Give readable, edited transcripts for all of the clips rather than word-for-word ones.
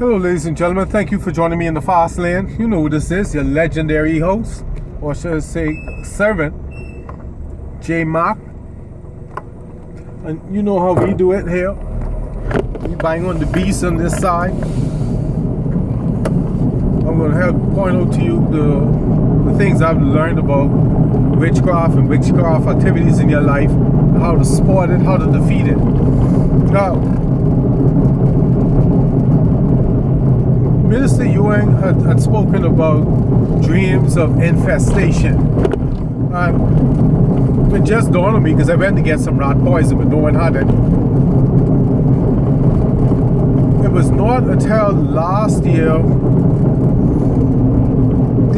Hello ladies and gentlemen, thank you for joining me in the Fassst Lane. You know who this is, your legendary host, or should I say servant, Jay Mack. And you know how we do it here. We bang on the beast on this side. I'm going to help point out to you the things I've learned about witchcraft and witchcraft activities in your life, how to spot it, how to defeat it. Now, Minister Ewing had spoken about dreams of infestation. And it just dawned on me, because I went to get some rat poison, but no one had it. It was not until last year,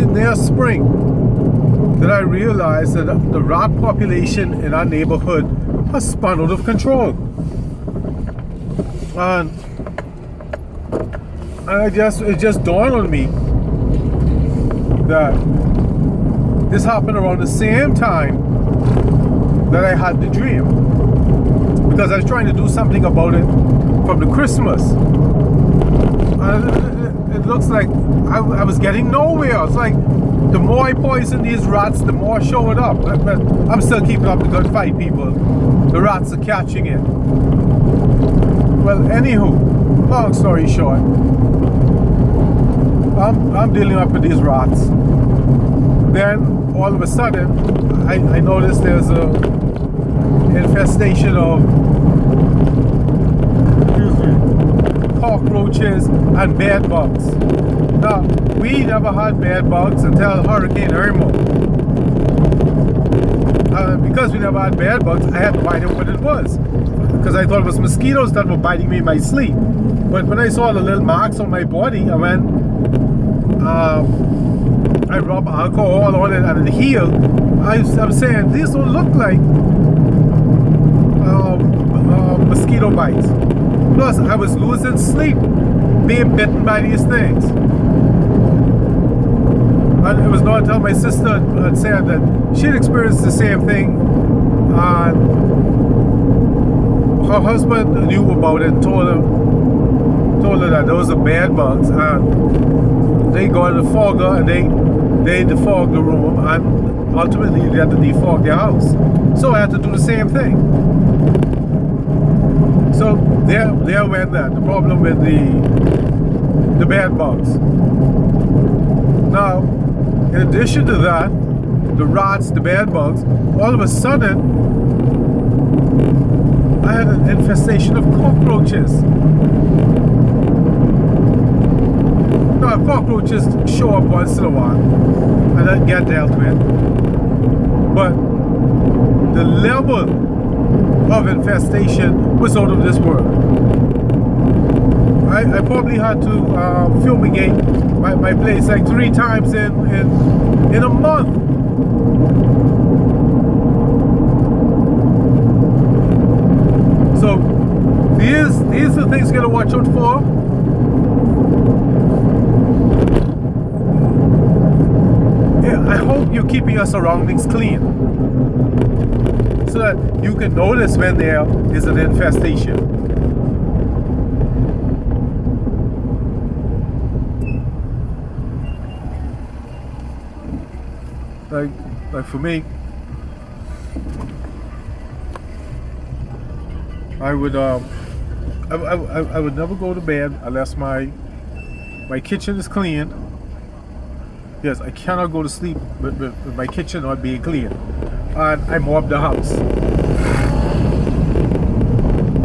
near spring, that I realized that the rat population in our neighborhood has spun out of control. And it just dawned on me that this happened around the same time that I had the dream, because I was trying to do something about it from the Christmas, and it looks like I was getting nowhere. It's like the more I poison these rats, the more showing up. But I'm still keeping up the good fight, people. The rats are catching it. Well, anywho, long story short, I'm dealing up with these rats. Then all of a sudden, I noticed there's a infestation of cockroaches and bed bugs. Now, we never had bed bugs until Hurricane Irma. Because we never had bed bugs, I had to find out what it was, because I thought it was mosquitoes that were biting me in my sleep. But when I saw the little marks on my body, I went, I rubbed alcohol on it and it healed. I'm saying these don't look like mosquito bites. Plus, I was losing sleep, being bitten by these things. And it was not until my sister had said that she'd experienced the same thing, and her husband knew about it and told her that those are bed bugs, and they got a fogger and they defogged the room, and ultimately they had to defog their house. So I had to do the same thing. So there went that, the problem with the bed bugs. Now, in addition to that, the rats, the bed bugs, all of a sudden, I had an infestation of cockroaches. Now, cockroaches show up once in a while, and then get dealt with. But the level of infestation was out of this world. I probably had to fumigate my place like 3 times in a month. So these are things you gotta watch out for. Yeah, I hope you're keeping your surroundings clean, so that you can notice when there is an infestation. Like for me, I would never go to bed unless my kitchen is clean. Yes, I cannot go to sleep with my kitchen not being clean. And I mop the house.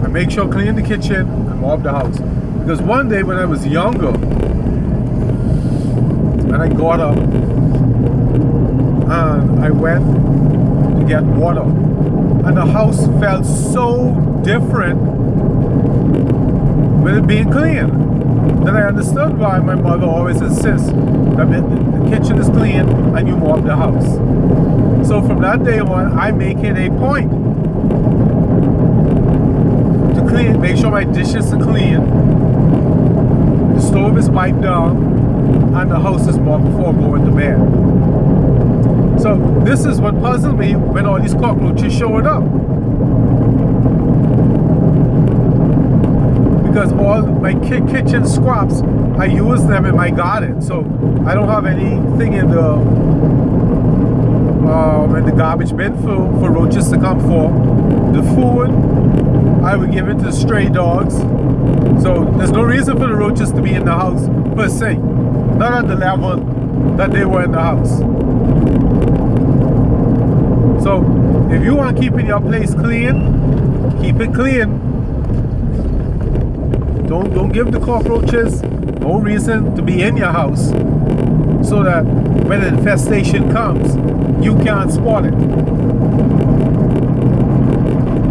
I make sure I clean the kitchen and mop the house. Because one day when I was younger, and I got up and I went to get water, and the house felt so different with it being clean. Then I understood why my mother always insists that the kitchen is clean and you mop the house. So from that day on, I make it a point to clean, make sure my dishes are clean, the stove is wiped down, and the house is mopped before going to bed. So this is what puzzled me when all these cockroaches showed up. because all my kitchen scraps, I use them in my garden. So I don't have anything in the garbage bin for roaches to come for. The food, I would give it to stray dogs. So there's no reason for the roaches to be in the house per se. Not at the level that they were in the house. So if you want keeping your place clean, keep it clean. Don't give the cockroaches no reason to be in your house, so that when an infestation comes, you can't spot it.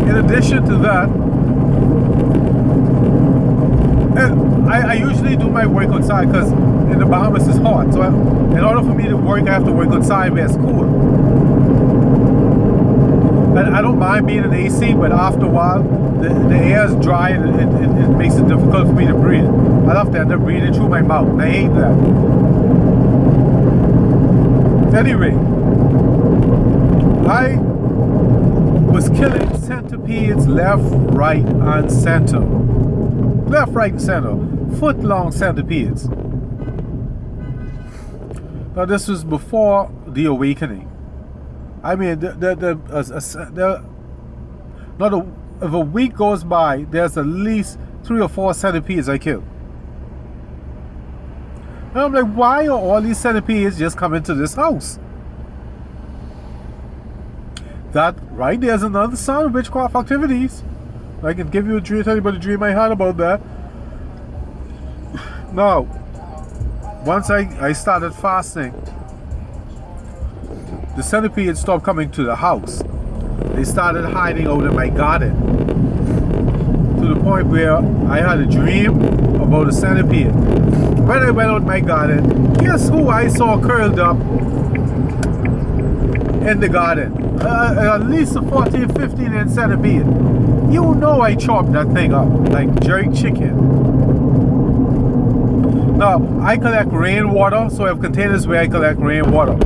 In addition to that, I usually do my work outside because in the Bahamas it's hot. So in order for me to work, I have to work outside where it's cool. And I don't mind being in AC, but after a while, the air is dry and it makes it difficult for me to breathe. I have to end up breathing through my mouth, and I hate that. Anyway, I was killing centipedes left, right, and center. Left, right, and center. Foot-long centipedes. Now this was before the awakening. I mean, if a week goes by, there's at least 3 or 4 centipedes I kill. And I'm like, why are all these centipedes just coming to this house? That right there's another sign of witchcraft activities. I can give you a dream, tell you about a dream I had about that. Now, once I started fasting, the centipedes stopped coming to the house. They started hiding out in my garden, to the point where I had a dream about a centipede. When I went out my garden, guess who I saw curled up in the garden? At least a 14, 15-inch centipede. You know I chopped that thing up like jerk chicken. Now, I collect rainwater, so I have containers where I collect rainwater.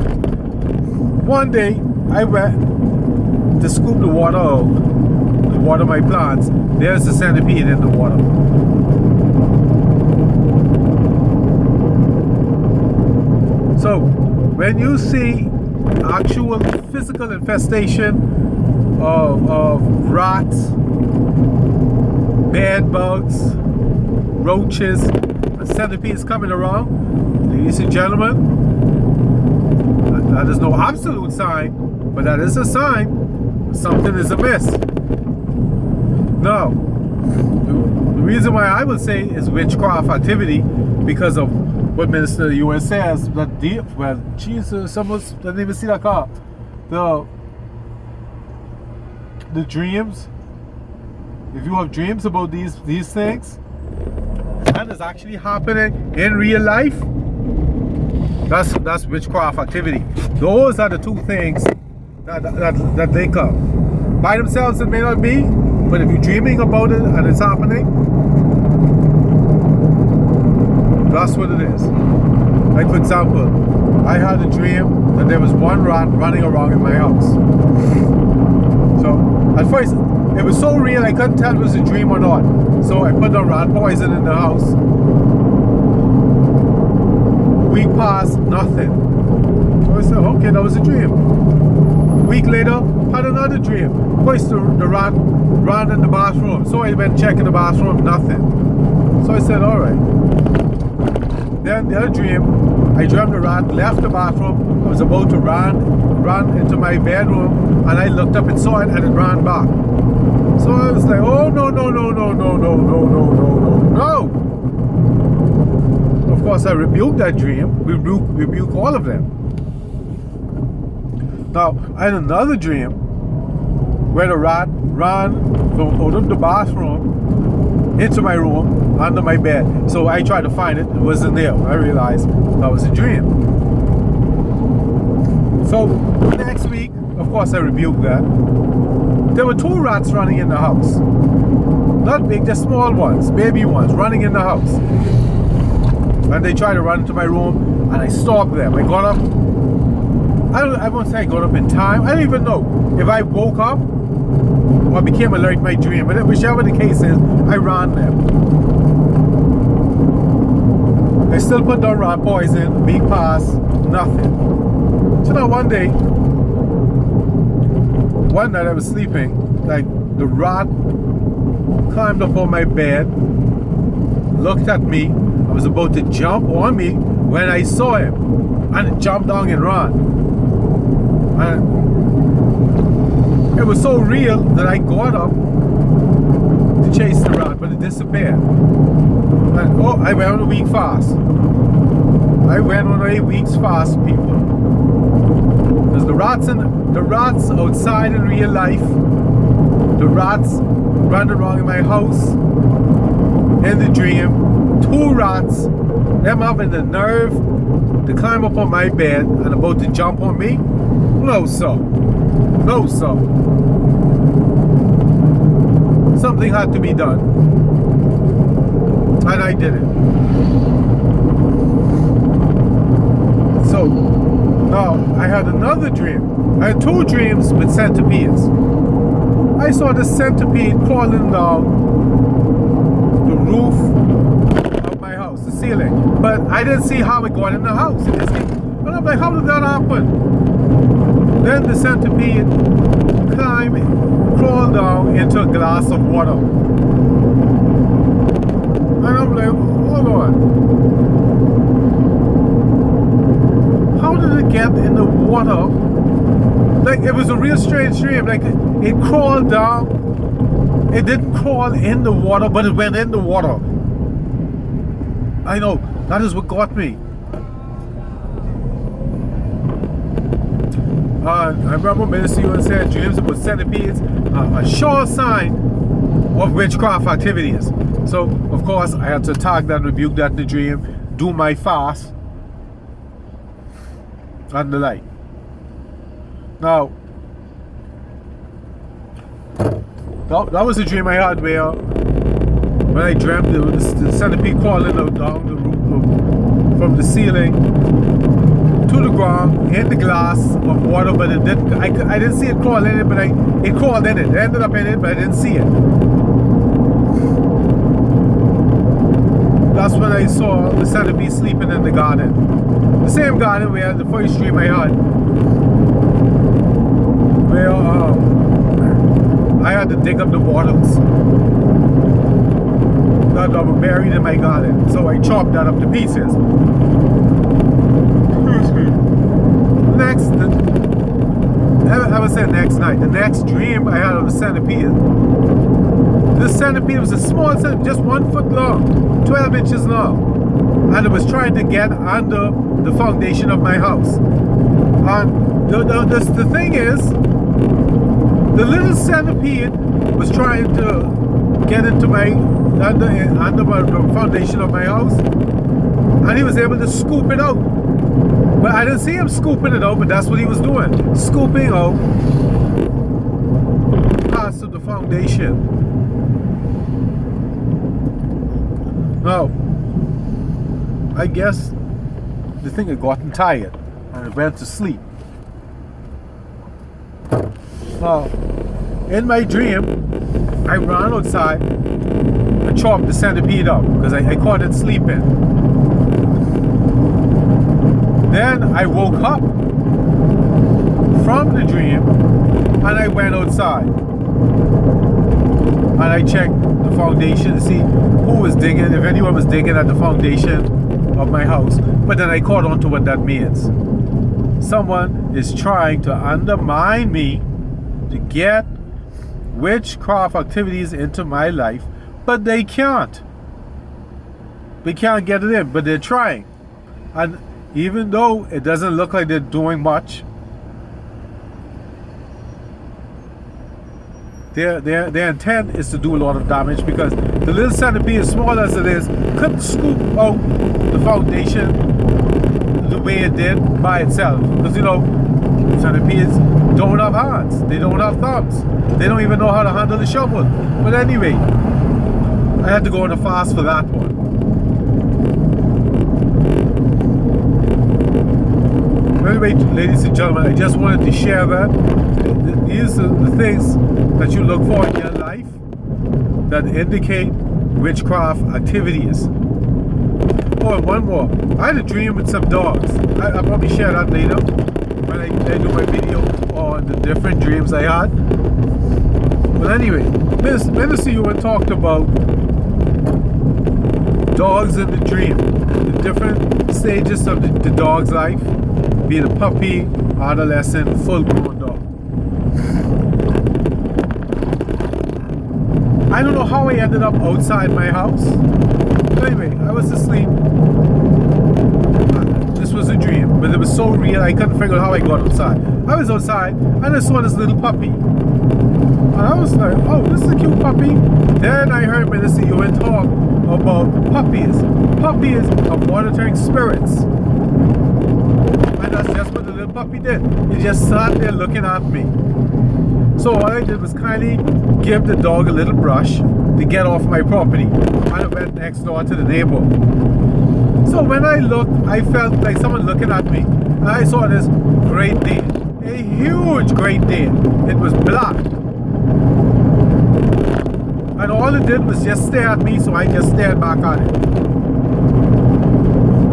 One day, I went to scoop the water out, to water my plants. There's a centipede in the water. So, when you see actual physical infestation of rats, bed bugs, roaches, and centipedes coming around, ladies and gentlemen, that is no absolute sign, but that is a sign something is amiss. Now, the reason why I would say is witchcraft activity, because of what Minister of the U.S. says, that well, Jesus, someone doesn't even see that car. The dreams, if you have dreams about these things, that is actually happening in real life, that's witchcraft activity. Those are the two things that they come. By themselves it may not be, but if you're dreaming about it and it's happening, that's what it is. Like, for example, I had a dream that there was one rat running around in my house. So at first it was so real I couldn't tell if it was a dream or not. So I put the rat poison in the house. A week passed, nothing. So I said, okay, that was a dream. A week later, had another dream. First the rat ran in the bathroom. So I went checking the bathroom, nothing. So I said, alright. Then the other dream, I dreamt the rat left the bathroom. I was about to run into my bedroom, and I looked up and saw it, and it ran back. So I was like, oh no. Of course, I rebuked that dream. Rebuke all of them. Now, I had another dream where the rat ran from out of the bathroom into my room, under my bed. So I tried to find it. It wasn't there. I realized that was a dream. So next week, of course, I rebuked that. There were 2 rats running in the house. Not big, just small ones, baby ones, running in the house. And they tried to run into my room, and I stopped them. I got up. I won't say I got up in time. I don't even know if I woke up or became alert in my dream. But whichever the case is, I ran them. still put down rat poison, week passed, nothing. So now one night I was sleeping, like the rat climbed up on my bed, looked at me, I was about to jump on me when I saw him, and it jumped down and ran. And it was so real that I got up to chase the rat, but it disappeared. And I went on a week fast. I went on a week's fast, people. Because the rats outside in real life, the rats running around in my house, in the dream, 2 rats, them having the nerve to climb up on my bed and about to jump on me. No, sir. No, sir. Something had to be done. And I did it. So, now I had another dream. I had 2 dreams with centipedes. I saw the centipede crawling down the roof of my house, the ceiling. But I didn't see how it got in the house. But I'm like, how did that happen? Then the centipede crawled down into a glass of water. And I'm like, hold on. How did it get in the water? Like, it was a real strange dream. Like, it crawled down. It didn't crawl in the water, but it went in the water. I know, that is what got me. I remember Minister Ewan said dreams about centipedes, a sure sign of witchcraft activities. So, of course, I had to tag that, rebuke that in the dream, do my fast, and the like. Now, that was a dream I had where, when I dreamt the centipede crawling out down the roof from the ceiling to the ground in the glass of water, but it didn't. I didn't see it crawl in it, but it crawled in it. It ended up in it, but I didn't see it. That's when I saw the centipede sleeping in the garden. The same garden where the first dream I had, where I had to dig up the bottles that were buried in my garden. So I chopped that up to pieces. Next, I would say next night, the next dream I had of the centipede. This centipede was a small centipede, just 1 foot long, 12 inches long. And it was trying to get under the foundation of my house. And the thing is, the little centipede was trying to get into under the foundation of my house. And he was able to scoop it out. But I didn't see him scooping it out, but that's what he was doing. Scooping out parts of the foundation. Now, I guess the thing had gotten tired and it went to sleep. Now, in my dream, I ran outside and chopped the centipede up because I caught it sleeping. Then I woke up from the dream and I went outside. And I checked the foundation to see who was digging, if anyone was digging at the foundation of my house. But then I caught on to what that means. Someone is trying to undermine me to get witchcraft activities into my life, but they can't. They can't get it in, but they're trying. And even though it doesn't look like they're doing much, their intent is to do a lot of damage, because the little centipede, as small as it is, couldn't scoop out the foundation the way it did by itself. Because, you know, centipedes don't have hands, they don't have thumbs, they don't even know how to handle the shovel. But anyway, I had to go on a fast for that one. Anyway, ladies and gentlemen, I just wanted to share that. These are the things that you look for in your life that indicate witchcraft activities. Oh, and one more. I had a dream with some dogs. I'll probably share that later when I do my video on the different dreams I had. But anyway, Minister Ewan talked about dogs in the dream, the different stages of the dog's life, being a puppy, adolescent, full-grown dog. I don't know how I ended up outside my house. But anyway, I was asleep. This was a dream, but it was so real I couldn't figure out how I got outside. I was outside and I saw this little puppy. And I was like, oh, this is a cute puppy. Then I heard Minister Ewan talk about puppies. Puppies are monitoring spirits. And that's just what the little puppy did. He just sat there looking at me. So all I did was kindly give the dog a little brush to get off my property. And I went next door to the neighbor. So when I looked, I felt like someone looking at me. And I saw this Great Dane. A huge Great Dane. It was black. And all it did was just stare at me, so I just stared back at it.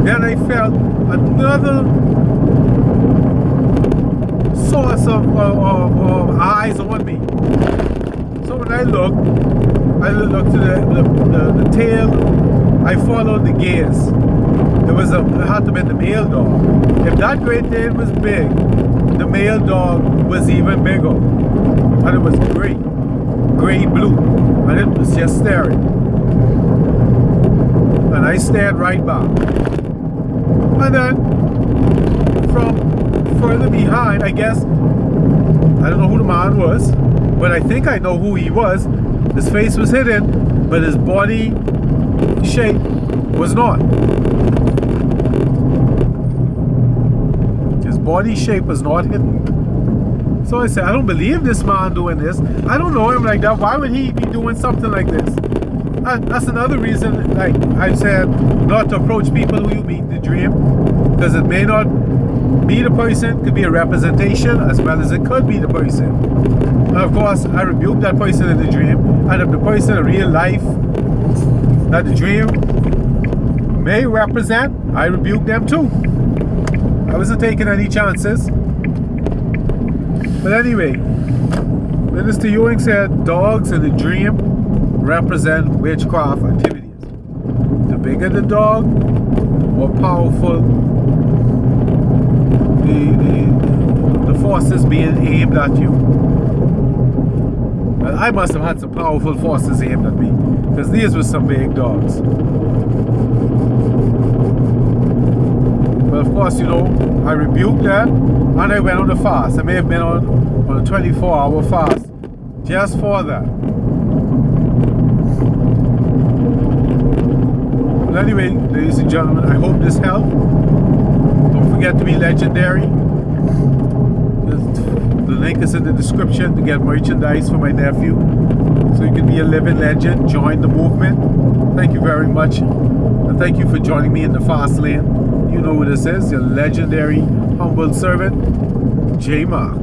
Then I felt another source of eyes on me. So when I looked to the tail. I followed the gaze. It had to be the male dog. If that Great Dane was big, the male dog was even bigger. And it was gray blue. And it was just staring. And I stared right back. And then from further behind, I guess, I don't know who the man was, but I think I know who he was. His face was hidden, but his body shape was not. His body shape was not hidden. So I said, I don't believe this man doing this. I don't know him like that. Why would he be doing something like this? And that's another reason, like I said, not to approach people who you meet in the dream, because it may not be the person, could be a representation as well as it could be the person. And of course, I rebuke that person in the dream, and if the person in real life that the dream may represent, I rebuke them too. I wasn't taking any chances. But anyway, Minister Ewing said dogs in the dream represent witchcraft activities. The bigger the dog, more powerful the forces being aimed at you. And I must have had some powerful forces aimed at me, because these were some big dogs. But of course, you know, I rebuked that and I went on a fast. I may have been on a 24-hour fast just for that. But anyway, ladies and gentlemen, I hope this helped. Don't forget to be legendary. The link is in the description to get merchandise for my nephew, so you can be a living legend. Join the movement. Thank you very much, and thank you for joining me in the Fassst Lane. You know who this is, your legendary humble servant, Jay Mack.